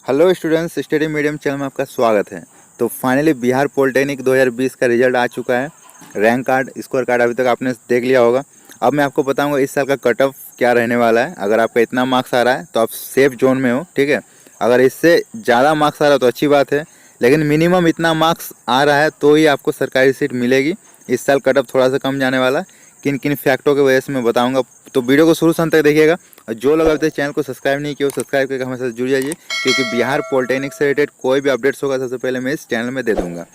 Hello students, study medium channel में आपका स्वागत है। तो फाइनली बिहार पॉलिटेक्निक 2020 का रिजल्ट आ चुका है। रैंक कार्ड, स्कोर कार्ड अभी तक आपने देख लिया होगा। अब मैं आपको बताऊंगा इस साल का कट ऑफ क्या रहने वाला है। अगर आपका इतना मार्क्स आ रहा है तो आप सेफ जोन में हो, ठीक है। अगर इससे ज़्यादा मार्क्स आ रहा है तो अच्छी बात है, लेकिन मिनिमम इतना मार्क्स आ रहा है तो ही आपको सरकारी सीट मिलेगी। इस साल कट ऑफ थोड़ा सा कम जाने वाला है। किन किन फैक्टों की वजह से मैं बताऊंगा, तो वीडियो को शुरू से अंत तक देखिएगा। और जो लोग अभी तक चैनल को सब्सक्राइब नहीं किए हो, सब्सक्राइब करके हमारे साथ जुड़ जाइए, क्योंकि बिहार पॉलिटेक्निक से रिलेटेड कोई भी अपडेट्स होगा सबसे पहले मैं इस चैनल में दे दूंगा।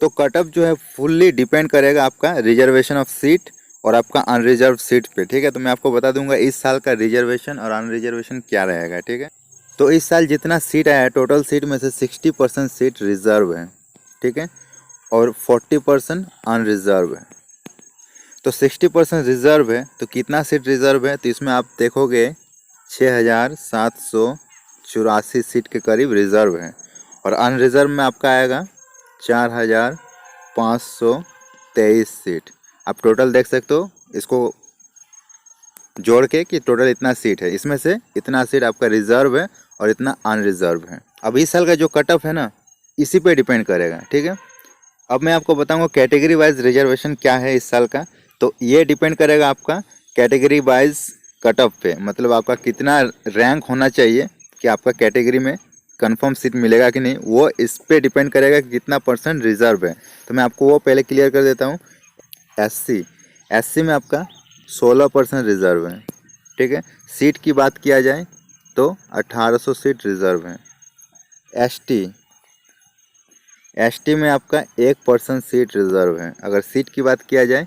तो कट ऑफ जो है फुल्ली डिपेंड करेगा आपका रिजर्वेशन ऑफ सीट और आपका अनरिजर्व सीट पे, ठीक है। तो मैं आपको बता दूंगा इस साल का रिजर्वेशन और अनरिजर्वेशन क्या रहेगा, ठीक है। तो इस साल जितना सीट आया है, टोटल सीट में से 60% सीट रिजर्व है, ठीक है, और 40% अनरिजर्व है। तो 60% रिजर्व है, तो कितना सीट रिजर्व है, तो इसमें आप देखोगे 6784 सीट के करीब रिजर्व है। और अनरिजर्व में आपका आएगा 4523 सीट। आप टोटल देख सकते हो इसको जोड़ के कि टोटल इतना सीट है, इसमें से इतना सीट आपका रिजर्व है और इतना अनरिजर्व है। अब इस साल का जो कट ऑफ है ना, इसी पे डिपेंड करेगा, ठीक है। अब मैं आपको बताऊंगा कैटेगरी वाइज रिजर्वेशन क्या है इस साल का। तो ये डिपेंड करेगा आपका कैटेगरी वाइज कट ऑफ पे, मतलब आपका कितना रैंक होना चाहिए कि आपका कैटेगरी में कंफर्म सीट मिलेगा कि नहीं, वो इस पे डिपेंड करेगा कि कितना परसेंट रिजर्व है। तो मैं आपको वो पहले क्लियर कर देता हूँ। एससी में आपका 16% रिजर्व है, ठीक है। सीट की बात किया जाए तो 1800 सीट रिजर्व है। एसटी में आपका 1% सीट रिजर्व है। अगर सीट की बात किया जाए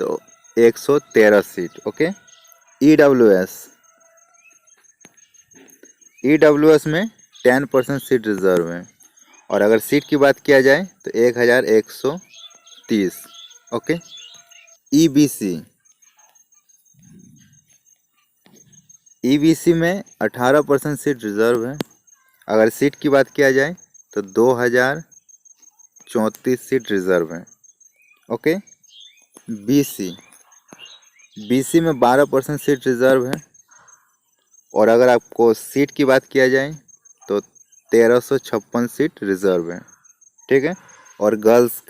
तो 113 सीट, ओके। ईडब्ल्यूएस में 10% सीट रिजर्व है। और अगर सीट की बात किया जाए तो 1130, ओके। ईबीसी में 18% सीट रिजर्व है। अगर सीट की बात किया जाए तो 2034 सीट रिजर्व है, ओके। बीसी में 12% सीट रिजर्व है। और अगर आपको सीट की बात किया जाए तो 1356 सीट रिजर्व है, ठीक है। और गर्ल्स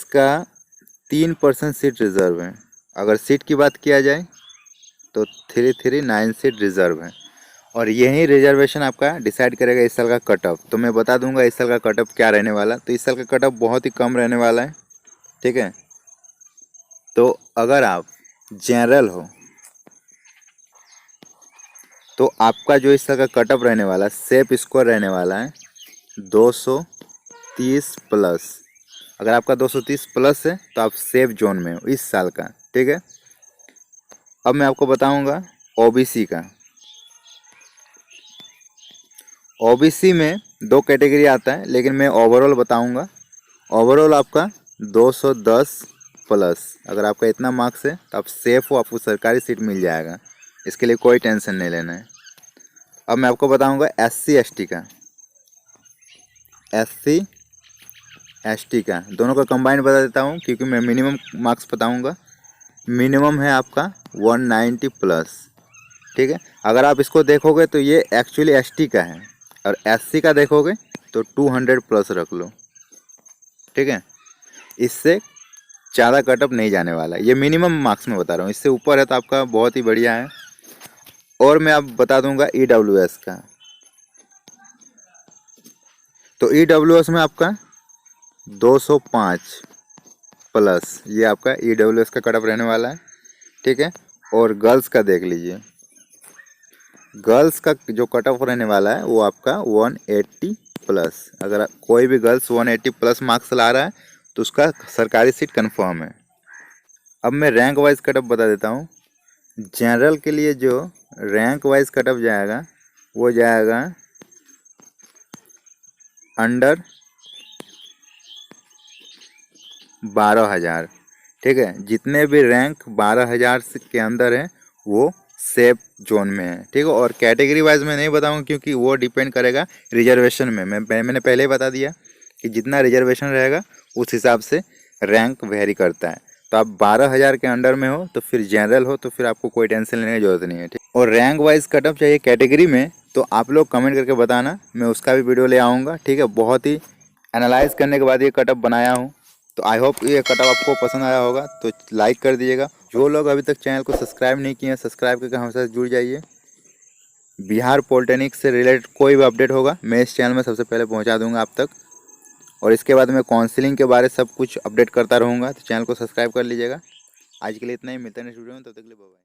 का 3% सीट रिजर्व है। अगर सीट की बात किया जाए तो 339 सीट रिजर्व है। और यही रिजर्वेशन आपका डिसाइड करेगा इस साल का कट ऑफ। तो मैं बता दूंगा इस साल का कट ऑफ क्या रहने वाला। तो इस साल का कट ऑफ बहुत ही कम रहने वाला है, ठीक है। तो अगर आप जनरल हो तो आपका जो इस साल का कट ऑफ रहने वाला है, सेफ स्कोर रहने वाला है 230 प्लस। अगर आपका 230 प्लस है तो आप सेफ जोन में हो इस साल का, ठीक है। अब मैं आपको बताऊंगा ओबीसी का। ओबीसी में 2 कैटेगरी आता है, लेकिन मैं ओवरऑल बताऊंगा। ओवरऑल आपका 210 प्लस। अगर आपका इतना मार्क्स है तो आप सेफ हो, आपको सरकारी सीट मिल जाएगा, इसके लिए कोई टेंशन नहीं लेना है। अब मैं आपको बताऊंगा एससी एसटी का दोनों का कंबाइंड बता देता हूँ, क्योंकि मैं मिनिमम मार्क्स बताऊंगा। मिनिमम है आपका 190 प्लस, ठीक है। अगर आप इसको देखोगे तो ये एक्चुअली एसटी का है, और एससी का देखोगे तो 200 प्लस रख लो, ठीक है। इससे ज़्यादा कटअप नहीं जाने वाला है, ये मिनिमम मार्क्स में बता रहा हूँ। इससे ऊपर है तो आपका बहुत ही बढ़िया है। और मैं आप बता दूंगा ईडब्ल्यूएस का। तो ईडब्ल्यूएस में आपका 205 प्लस, ये आपका ईडब्ल्यूएस का कटअप रहने वाला है, ठीक है। और गर्ल्स का देख लीजिए, गर्ल्स का जो कट ऑफ रहने वाला है वो आपका 180 प्लस। अगर कोई भी गर्ल्स 180 प्लस मार्क्स ला रहा है तो उसका सरकारी सीट कंफर्म है। अब मैं रैंक वाइज कट ऑफ बता देता हूँ। जनरल के लिए जो रैंक वाइज कट ऑफ जाएगा वो जाएगा अंडर 12,000, ठीक है। जितने भी रैंक 12,000 के अंदर है वो सेफ जोन में है, ठीक है। और कैटेगरी वाइज मैं नहीं बताऊंगा, क्योंकि वो डिपेंड करेगा रिजर्वेशन में। मैंने पहले ही बता दिया कि जितना रिजर्वेशन रहेगा उस हिसाब से रैंक वेरी करता है। तो आप 12,000 के अंडर में हो तो फिर जनरल हो तो फिर आपको कोई टेंशन लेने की जरूरत नहीं है, ठीक। और रैंक वाइज कटअप चाहिए कैटेगरी में तो आप लोग कमेंट करके बताना, मैं उसका भी वीडियो ले आऊँगा, ठीक है। बहुत ही एनालाइज करने के बाद ये कटअप बनाया हूँ। तो आई होप ये कटअप आपको पसंद आया होगा, तो लाइक कर दीजिएगा। जो लोग अभी तक चैनल को सब्सक्राइब नहीं किए हैं, सब्सक्राइब करके हमारे साथ जुड़ जाइए। बिहार पॉलिटेक्निक से रिलेटेड कोई भी अपडेट होगा मैं इस चैनल में सबसे पहले पहुंचा दूंगा आप तक। और इसके बाद मैं काउंसलिंग के बारे सब कुछ अपडेट करता रहूँगा, तो चैनल को सब्सक्राइब कर लीजिएगा। आज के लिए इतना ही, मिलते हैं नेक्स्ट वीडियो में, तब तक के लिए बाय बाय।